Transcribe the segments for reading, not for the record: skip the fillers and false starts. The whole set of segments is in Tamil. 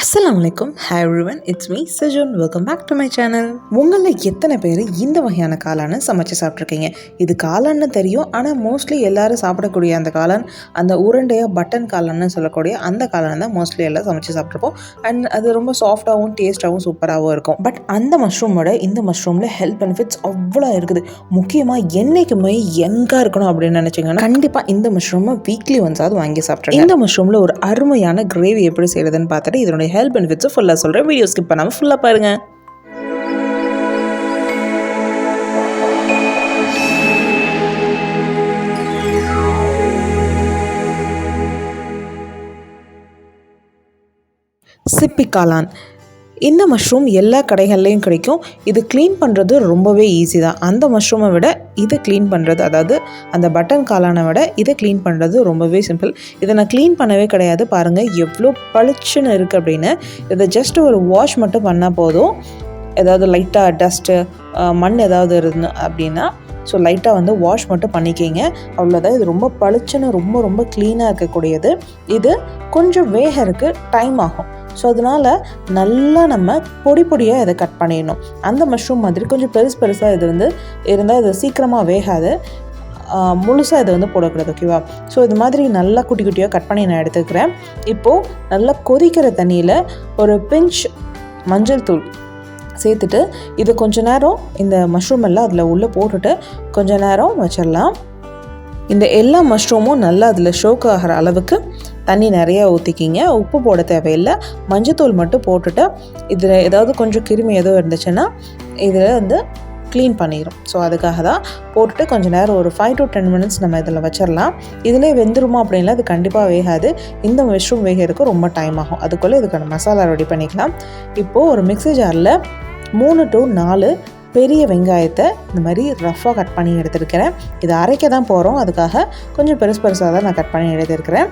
அஸ்ஸலாமுஅலைக்கும். Hi everyone, it's me Sajun. Welcome back to my channel. உங்களில் எத்தனை பேர் இந்த வகையான காளானை சமைச்சு சாப்பிட்ருக்கீங்க? இது காளான்னு தெரியும், ஆனால் மோஸ்ட்லி எல்லாரும் சாப்பிடக்கூடிய அந்த காளான், அந்த உருண்டையாக பட்டன் காளான்னு சொல்லக்கூடிய அந்த காளான் தான் மோஸ்ட்லி எல்லாம் சமைச்சு சாப்பிட்ருப்போம். அண்ட் அது ரொம்ப சாஃப்டாகவும் டேஸ்ட்டாகவும் சூப்பராகவும் இருக்கும். பட் அந்த மஷ்ரூமோட இந்த மஷ்ரூமில் ஹெல்த் பெனிஃபிட்ஸ் அவ்வளோ இருக்குது. முக்கியமாக என்றைக்குமே யங்காக இருக்கணும் அப்படின்னு நினச்சிங்கன்னா கண்டிப்பாக இந்த மஷ்ரூமை வீக்லி ஒன்ஸாவது வாங்கி சாப்பிட்ருங்க. இந்த மஷ்ரூமில் ஒரு அருமையான கிரேவி எப்படி செய்கிறதுன்னு பார்த்துட்டு இதனுடைய ஹெல்த் பெனிஃபிட்ஸை ஃபுல்லாக சொல்கிறேன். வீடியோ ஸ்கிப் பண்ணாமல் ஃபுல்லாக பாருங்கள். சிப்பி காளான். இந்த மஷ்ரூம் எல்லா கடைகள்லையும் கிடைக்கும். இது க்ளீன் பண்ணுறது ரொம்பவே ஈஸி தான். அந்த மஷ்ரூமை விட இதை க்ளீன் பண்ணுறது, அதாவது அந்த பட்டன் காளானை விட இதை க்ளீன் பண்ணுறது ரொம்பவே சிம்பிள். இதை நான் க்ளீன் பண்ணவே கிடையாது. பாருங்கள் எவ்வளோ பளிச்சுன்னு இருக்குது அப்படின்னு. இதை ஜஸ்ட் ஒரு வாஷ் மட்டும் பண்ணால் போதும். ஏதாவது லைட்டாக டஸ்ட்டு மண் ஏதாவது இருந்து அப்படின்னா ஸோ லைட்டாக வந்து வாஷ் மட்டும் பண்ணிக்கிங்க, அவ்வளோதான். இது ரொம்ப பளிச்சுன்னு ரொம்ப ரொம்ப க்ளீனாக இருக்கக்கூடியது. இது கொஞ்சம் வேகறதுக்கு டைம் ஆகும். ஸோ அதனால் நல்லா நம்ம பொடி பொடியாக இதை கட் பண்ணிடணும். அந்த மஷ்ரூம் மாதிரி கொஞ்சம் பெருசாக இது வந்து இருந்தால் இது சீக்கிரமாக வேகாது. முழுசாக இதை வந்து போடக்கூடாது, ஓகேவா? ஸோ இது மாதிரி நல்லா குட்டி குட்டியாக கட் பண்ணி நான் எடுத்துக்கிறேன். இப்போது நல்லா கொதிக்கிற தண்ணியில் ஒரு பிஞ்ச் மஞ்சள் தூள் சேர்த்துட்டு இது கொஞ்ச நேரம் இந்த மஷ்ரூம் எல்லாம் அதில் உள்ளே போட்டுட்டு கொஞ்ச நேரம் வச்சிடலாம். இந்த எல்லா மஷ்ரூமும் நல்லா அதில் ஷோக் ஆகிற அளவுக்கு தண்ணி நிறையா ஊற்றிக்கிங்க. உப்பு போட தேவையில்லை, மஞ்சத்தூள் மட்டும் போட்டுட்டு இதில் ஏதாவது கொஞ்சம் கிருமி ஏதோ இருந்துச்சுன்னா இதில் வந்து க்ளீன் பண்ணிடும். ஸோ அதுக்காக தான் போட்டுட்டு கொஞ்சம் நேரம் ஒரு 5 to 10 minutes நம்ம இதில் வச்சிடலாம். இதிலே வெந்துருமா அப்படின்லாம் அது கண்டிப்பாக வேகாது. இந்த மஷ்ரூம் வேகிறதுக்கு ரொம்ப டைம் ஆகும். அதுக்குள்ளே இதுக்கான மசாலா ரெடி பண்ணிக்கலாம். இப்போது ஒரு மிக்ஸி ஜாரில் 3 to 4 பெரிய வெங்காயத்தை இந்த மாதிரி ரஃப்பாக கட் பண்ணி எடுத்துருக்கிறேன். இது அரைக்க தான் போகிறோம், அதுக்காக கொஞ்சம் பெருசாக தான் நான் கட் பண்ணி எடுத்துருக்கிறேன்.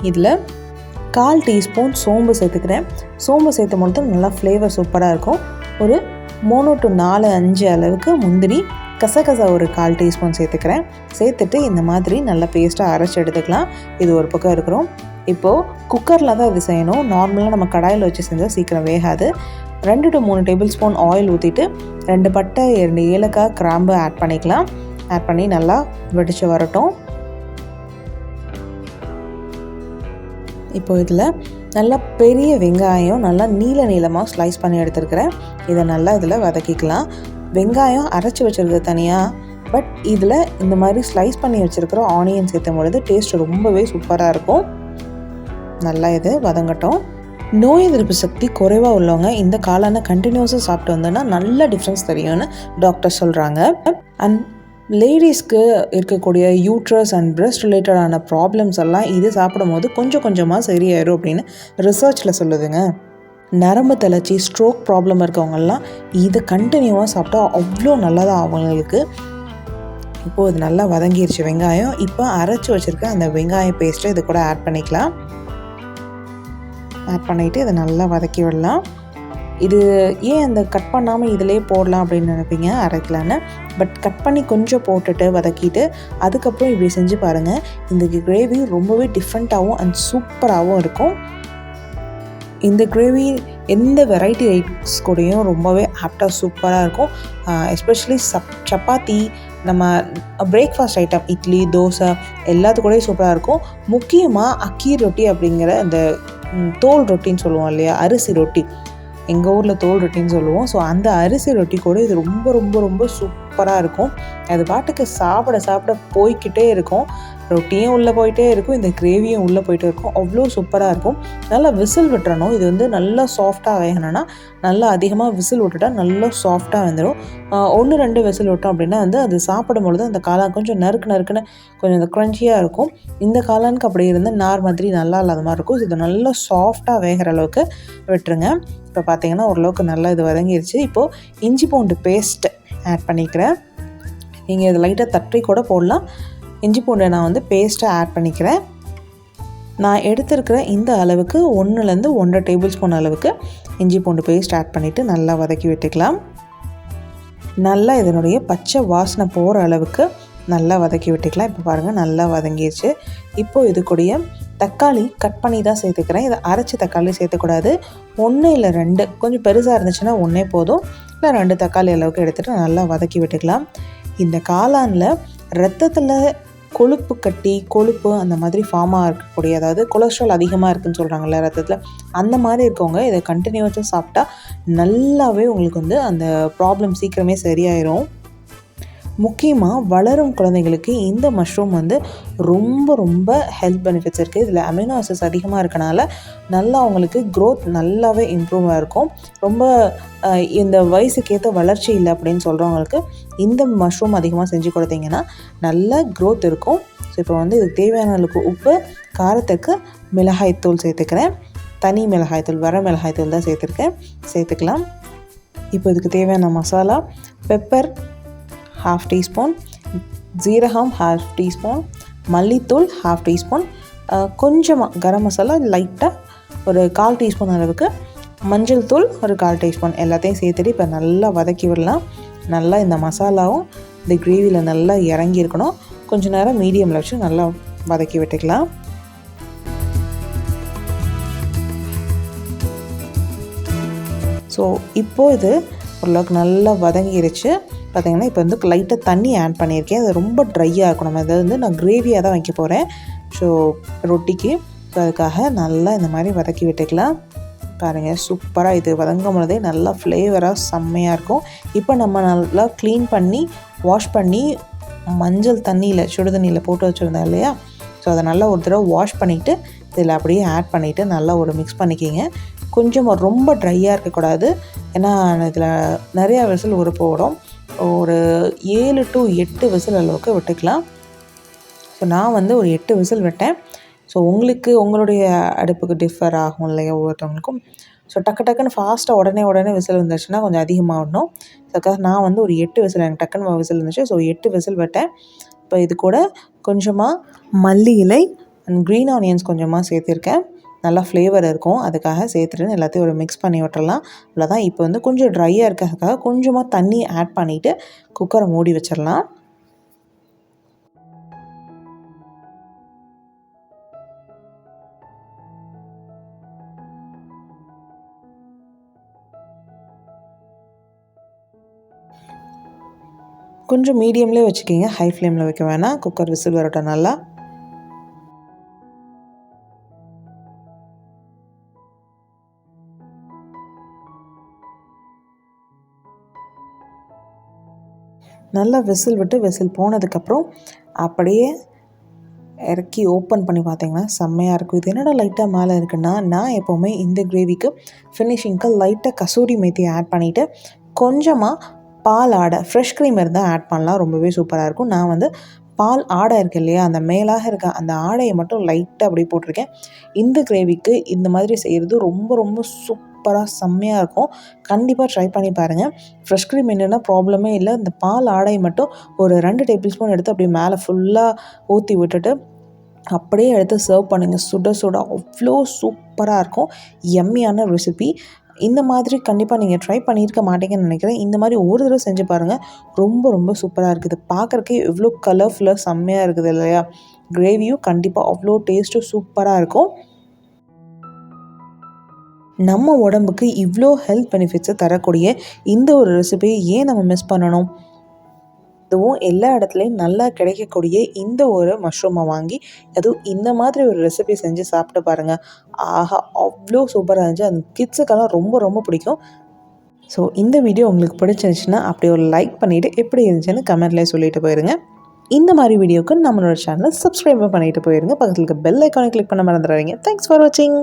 இதில் 1/4 டீஸ்பூன் சோம்பு சேர்த்துக்கிறேன். சோம்பு சேர்த்து மட்டும் நல்லா ஃப்ளேவர் சூப்பராக இருக்கும். ஒரு 3 to 4-5 அளவுக்கு முந்திரி, கசகசா ஒரு 1/4 டீஸ்பூன் சேர்த்துக்கிறேன். சேர்த்துட்டு இந்த மாதிரி நல்லா பேஸ்ட்டாக அரைச்சி எடுத்துக்கலாம். இது ஒரு பக்கம் இருக்கிறோம். இப்போது குக்கரில் தான் இது செய்யணும். நார்மலாக நம்ம கடாயில் வச்சு செஞ்சால் சீக்கிரம் வேகாது. 2 to 3 டேபிள் ஸ்பூன் ஆயில் ஊற்றிட்டு 2 பட்டை 2 ஏலக்காய் கிராம்பு ஆட் பண்ணிக்கலாம். ஆட் பண்ணி நல்லா வெடிச்சு வரட்டும். இப்போ இதில் நல்லா பெரிய வெங்காயம் நல்லா நீளமாக ஸ்லைஸ் பண்ணி எடுத்துருக்கிறேன். இதை நல்லா இதில் வதக்கிக்கலாம். வெங்காயம் அரைச்சி வச்சுருக்கிறது தனியாக, பட் இதில் இந்த மாதிரி ஸ்லைஸ் பண்ணி வச்சுருக்கிற ஆனியன் சேர்த்தும் பொழுது டேஸ்ட் ரொம்பவே சூப்பராக இருக்கும். நல்லா இது வதங்கட்டும். நோய் எதிர்ப்பு சக்தி குறைவாக உள்ளவங்க இந்த காளானை கண்டினியூஸாக சாப்பிட்டு வந்தோன்னா நல்ல டிஃப்ரென்ஸ் தெரியும்னு டாக்டர் சொல்கிறாங்க. அண்ட் லேடிஸ்க்கு இருக்கக்கூடிய யூட்ரஸ் அண்ட் பிரெஸ்ட் ரிலேட்டடான ப்ராப்ளம்ஸ் எல்லாம் இது சாப்பிடும் போது கொஞ்சம் கொஞ்சமாக சரியாயிரும் அப்படின்னு ரிசர்ச்சில் சொல்லுதுங்க. நரம்பு தளர்ச்சி, ஸ்ட்ரோக் ப்ராப்ளம் இருக்கவங்கெல்லாம் இதை கண்டினியூவாக சாப்பிட்டா அவ்வளோ நல்லதாக அவங்களுக்கு. இப்போது இது நல்லா வதங்கிடுச்சு வெங்காயம். இப்போ அரைச்சி வச்சுருக்க அந்த வெங்காய பேஸ்ட்டை இது கூட ஆட் பண்ணிக்கலாம். ஆட் பண்ணிவிட்டு இதை நல்லா வதக்கி விடலாம். இது ஏன் அந்த கட் பண்ணாமல் இதிலே போடலாம் அப்படின்னு நினைப்பீங்க அரைக்கலான்னு. பட் கட் பண்ணி கொஞ்சம் போட்டுட்டு வதக்கிட்டு அதுக்கப்புறம் இப்படி செஞ்சு பாருங்கள். இந்த கிரேவி ரொம்பவே டிஃப்ரெண்ட்டாகவும் அண்ட் சூப்பராகவும் இருக்கும். இந்த கிரேவி எந்த வெரைட்டி ரைஸ் கூடயும் ரொம்பவே ஆப்டாக சூப்பராக இருக்கும். எஸ்பெஷலி சப்பாத்தி, நம்ம பிரேக்ஃபாஸ்ட் ஐட்டம், இட்லி, தோசை எல்லாத்து கூடயும் சூப்பராக இருக்கும். முக்கியமாக அக்கி ரொட்டி அப்படிங்கிற அந்த தோல் ரொட்டின்னு சொல்லுவோம் இல்லையா, அரிசி ரொட்டி, எங்கள் ஊரில் தோல் ரொட்டின்னு சொல்லுவோம். ஸோ அந்த அரிசி ரொட்டி கூட இது ரொம்ப ரொம்ப ரொம்ப சூப்பராக இருக்கும். அது பாட்டுக்கு சாப்பிட போய்கிட்டே இருக்கும். ரொட்டியும் உள்ளே போயிட்டே இருக்கும், இந்த கிரேவியும் உள்ளே போயிட்டே இருக்கும். அவ்வளோ சூப்பராக இருக்கும். நல்லா விசில் விட்டுறணும். இது வந்து நல்லா சாஃப்டாக வேகணும்னா நல்லா அதிகமாக விசில் விட்டுட்டா நல்லா சாஃப்டாக வந்துடும். 1-2 விசில் விட்டோம் அப்படின்னா வந்து அது சாப்பிடும் பொழுது அந்த காளான் கொஞ்சம் நறுக்குன்னு கொஞ்சம் அந்த க்ரன்ச்சியாக இருக்கும். இந்த காளானுக்கு அப்படி இருந்து நார் மாதிரி நல்லா இல்லாத மாதிரி இருக்கும். இது நல்லா சாஃப்டாக வேகிற அளவுக்கு விட்டுருங்க. இப்போ பார்த்தீங்கன்னா ஓரளவுக்கு நல்லா இது வதங்கிடுச்சு. இப்போது இஞ்சி பூண்டு பேஸ்ட் ஆட் பண்ணிக்கிறேன். நீங்கள் இது லைட்டாக தட்டி கூட போடலாம். இஞ்சி பூண்டை நான் வந்து பேஸ்ட்டாக ஆட் பண்ணிக்கிறேன். நான் எடுத்துருக்கிற இந்த அளவுக்கு 1-1 1/2 டேபிள் ஸ்பூன் அளவுக்கு இஞ்சி பூண்டு பேஸ்ட் ஆட் பண்ணிவிட்டு நல்லா வதக்கி விட்டுக்கலாம். நல்லா இதனுடைய பச்சை வாசனை போகிற அளவுக்கு நல்லா வதக்கி விட்டுக்கலாம். இப்போ பாருங்கள் நல்லா வதங்கிடுச்சு. இப்போது இது கூடயே தக்காளி கட் பண்ணி தான் சேர்த்துக்கிறேன். இதை அரைச்சி தக்காளி சேர்த்துக்கூடாது. 1 இல்லை 2, கொஞ்சம் பெருசாக இருந்துச்சுன்னா 1 போதும், இல்லை 2 தக்காளி அளவுக்கு எடுத்துகிட்டு நல்லா வதக்கி விட்டுக்கலாம். இந்த காளானில் ரத்தத்தில் கொழுப்பு கட்டி, கொழுப்பு அந்த மாதிரி ஃபார்மாக இருக்கக்கூடிய, அதாவது கொலஸ்ட்ரால் அதிகமாக இருக்குதுன்னு சொல்கிறாங்கல்ல ரத்தத்தில், அந்த மாதிரி இருக்கவங்க இதை கண்டினியூஸாக சாப்பிட்டா நல்லாவே உங்களுக்கு வந்து அந்த ப்ராப்ளம் சீக்கிரமே சரியாயிரும். முக்கியமாக வளரும் குழந்தைங்களுக்கு இந்த மஷ்ரூம் வந்து ரொம்ப ரொம்ப ஹெல்த் பெனிஃபிட்ஸ் இருக்குது. இதில் அமினோ ஆசிட்ஸ் அதிகமாக இருக்கனால நல்லா அவங்களுக்கு க்ரோத் நல்லாவே இம்ப்ரூவாக இருக்கும். ரொம்ப இந்த வயசுக்கேற்ற வளர்ச்சி இல்லை அப்படின்னு சொல்கிறவங்களுக்கு இந்த மஷ்ரூம் அதிகமாக செஞ்சு கொடுத்தீங்கன்னா நல்ல க்ரோத் இருக்கும். ஸோ இப்போ வந்து இதுக்கு தேவையான அளவுக்கு உப்பு, காரத்துக்கு மிளகாய்த்தூள் சேர்த்துக்கிறேன். தனி மிளகாய்த்தூள், வர மிளகாய்த்தூள் தான் சேர்த்துக்கலாம். இப்போ இதுக்கு தேவையான மசாலா, பெப்பர் 1/2 டீஸ்பூன், ஜீரகம் 1/2 டீஸ்பூன், மல்லித்தூள் 1/2 டீஸ்பூன், கொஞ்சமாக கரம் மசாலா லைட்டாக ஒரு 1/4 டீஸ்பூன் அளவுக்கு, மஞ்சள் தூள் ஒரு 1/4 டீஸ்பூன், எல்லாத்தையும் சேர்த்துட்டு இப்போ நல்லா வதக்கி விடலாம். நல்லா இந்த மசாலாவும் இந்த கிரேவியில் நல்லா இறங்கி இருக்கணும். கொஞ்சம் நேரம் மீடியமில் வச்சு நல்லா வதக்கி விட்டுக்கலாம். ஸோ இப்போது இது ஓரளவுக்கு நல்லா வதங்கிருச்சு. பார்த்திங்கன்னா இப்போ வந்து லைட்டாக தண்ணி ஆட் பண்ணியிருக்கேன். அது ரொம்ப ட்ரையாக இருக்கும். நம்ம இதை வந்து நான் கிரேவியாக தான் வைக்க போகிறேன். ஸோ ரொட்டிக்கு அதுக்காக நல்லா இந்த மாதிரி வதக்கி விட்டுக்கலாம். பாருங்கள், சூப்பராக இது வதங்கும் பொழுதே நல்லா ஃப்ளேவராக செம்மையாக இருக்கும். இப்போ நம்ம நல்லா க்ளீன் பண்ணி வாஷ் பண்ணி மஞ்சள் தண்ணியில், சுடு தண்ணியில் போட்டு வச்சுருந்தோம் இல்லையா, ஸோ அதை நல்லா ஒரு தடவை வாஷ் பண்ணிவிட்டு இதில் அப்படியே ஆட் பண்ணிவிட்டு நல்லா ஒரு மிக்ஸ் பண்ணிக்கிங்க. கொஞ்சம் ரொம்ப ட்ரையாக இருக்கக்கூடாது, ஏன்னா இதில் நிறையா விசில் ஊற போடும். ஒரு 7 to 8 விசில் அளவுக்கு விட்டுக்கலாம். ஸோ நான் வந்து ஒரு 8 விசில் விட்டேன். ஸோ உங்களுக்கு உங்களுடைய அடுப்புக்கு டிஃபர் ஆகும் இல்லையா ஒவ்வொருத்தவங்களுக்கும். ஸோ டக்குன்னு ஃபாஸ்ட்டாக உடனே விசில் வந்துச்சுன்னா கொஞ்சம் அதிகமாக விடணும். அதுக்காக நான் வந்து ஒரு 8 விசில், எனக்கு டக்குன்னு விசில் இருந்துச்சு. ஸோ 8 விசில் விட்டேன். இப்போ இது கூட கொஞ்சமாக மல்லி இலை அண்ட் க்ரீன் ஆனியன்ஸ் கொஞ்சமாக சேர்த்துருக்கேன். நல்லா ஃப்ளேவர் இருக்கும், அதுக்காக சேர்த்துட்டு எல்லாத்தையும் ஒரு மிக்ஸ் பண்ணி விட்டுறலாம். அவ்வளோதான். இப்போ வந்து கொஞ்சம் ட்ரையாக இருக்கிறதுக்காக கொஞ்சமாக தண்ணி ஆட் பண்ணிவிட்டு குக்கரை மூடி வச்சிடலாம். கொஞ்சம் மீடியம்லேயே வச்சுக்கிங்க, ஹை ஃப்ளேமில் வைக்க வேணாம். குக்கர் விசில் வரட்டும் நல்லா. நல்லா விசில் விட்டு விசில் போனதுக்கப்புறம் அப்படியே இறக்கி ஓப்பன் பண்ணி பார்த்தீங்கன்னா செம்மையாக இருக்கும். இது என்னடா லைட்டாக மேலே இருக்குன்னா, நான் எப்போவுமே இந்த கிரேவிக்கு ஃபினிஷிங்க்கு லைட்டாக கசூரி மேத்தி ஆட் பண்ணிவிட்டு கொஞ்சமாக பால் ஆடை, ஃப்ரெஷ் க்ரீம் இருந்தால் ஆட் பண்ணலாம், ரொம்பவே சூப்பராக இருக்கும். நான் வந்து பால் ஆடை இருக்குது இல்லையா, அந்த மேலாக இருக்க அந்த ஆடையை மட்டும் லைட்டாக அப்படியே போட்டிருக்கேன். இந்த கிரேவிக்கு இந்த மாதிரி செய்கிறது ரொம்ப ரொம்ப சூப்பராக செம்மையாக இருக்கும். கண்டிப்பாக ட்ரை பண்ணி பாருங்கள். ஃப்ரெஷ் க்ரீம் என்னென்னா ப்ராப்ளமே இல்லை. இந்த பால் ஆடை மட்டும் ஒரு 2 டேபிள் ஸ்பூன் எடுத்து அப்படியே மேலே ஃபுல்லாக ஊற்றி விட்டுட்டு அப்படியே எடுத்து சர்வ் பண்ணுங்கள். சுட சுட அவ்வளோ சூப்பராக இருக்கும். யம்மியான ரெசிபி. இந்த மாதிரி கண்டிப்பாக நீங்கள் ட்ரை பண்ணியிருக்க மாட்டீங்கன்னு நினைக்கிறேன். இந்த மாதிரி ஒரு தடவை செஞ்சு பாருங்கள், ரொம்ப ரொம்ப சூப்பராக இருக்குது. பார்க்குறக்கே எவ்வளோ கலர்ஃபுல்லாக செம்மையாக இருக்குது இல்லையா. கிரேவியும் கண்டிப்பாக அவ்வளோ டேஸ்ட்டும் சூப்பராக இருக்கும். நம்ம உடம்புக்கு இவ்வளோ ஹெல்த் பெனிஃபிட்ஸை தரக்கூடிய இந்த ஒரு ரெசிபியை ஏன் நம்ம மிஸ் பண்ணணும்? இதுவும் எல்லா இடத்துலையும் நல்லா கிடைக்கக்கூடிய இந்த ஒரு மஷ்ரூமை வாங்கி அதுவும் இந்த மாதிரி ஒரு ரெசிபி செஞ்சு சாப்பிட்டு பாருங்கள். ஆஹா, அவ்வளோ சூப்பராக இருந்துச்சு. அந்த கிட்ஸுக்கெல்லாம் ரொம்ப ரொம்ப பிடிக்கும். ஸோ இந்த வீடியோ உங்களுக்கு பிடிச்சிருந்துச்சுன்னா அப்படியே ஒரு லைக் பண்ணிவிட்டு எப்படி இருந்துச்சுன்னு கமெண்ட்லேயே சொல்லிட்டு போயிருங்க. இந்த மாதிரி வீடியோக்கு நம்மளோட சேனலை சப்ஸ்கிரைப் பண்ணிட்டு போயிருங்க. பக்கத்தில் இருக்க பெல் ஐக்கானை கிளிக் பண்ண மறந்துடாதீங்க. தேங்க்ஸ் ஃபார் வாட்சிங்.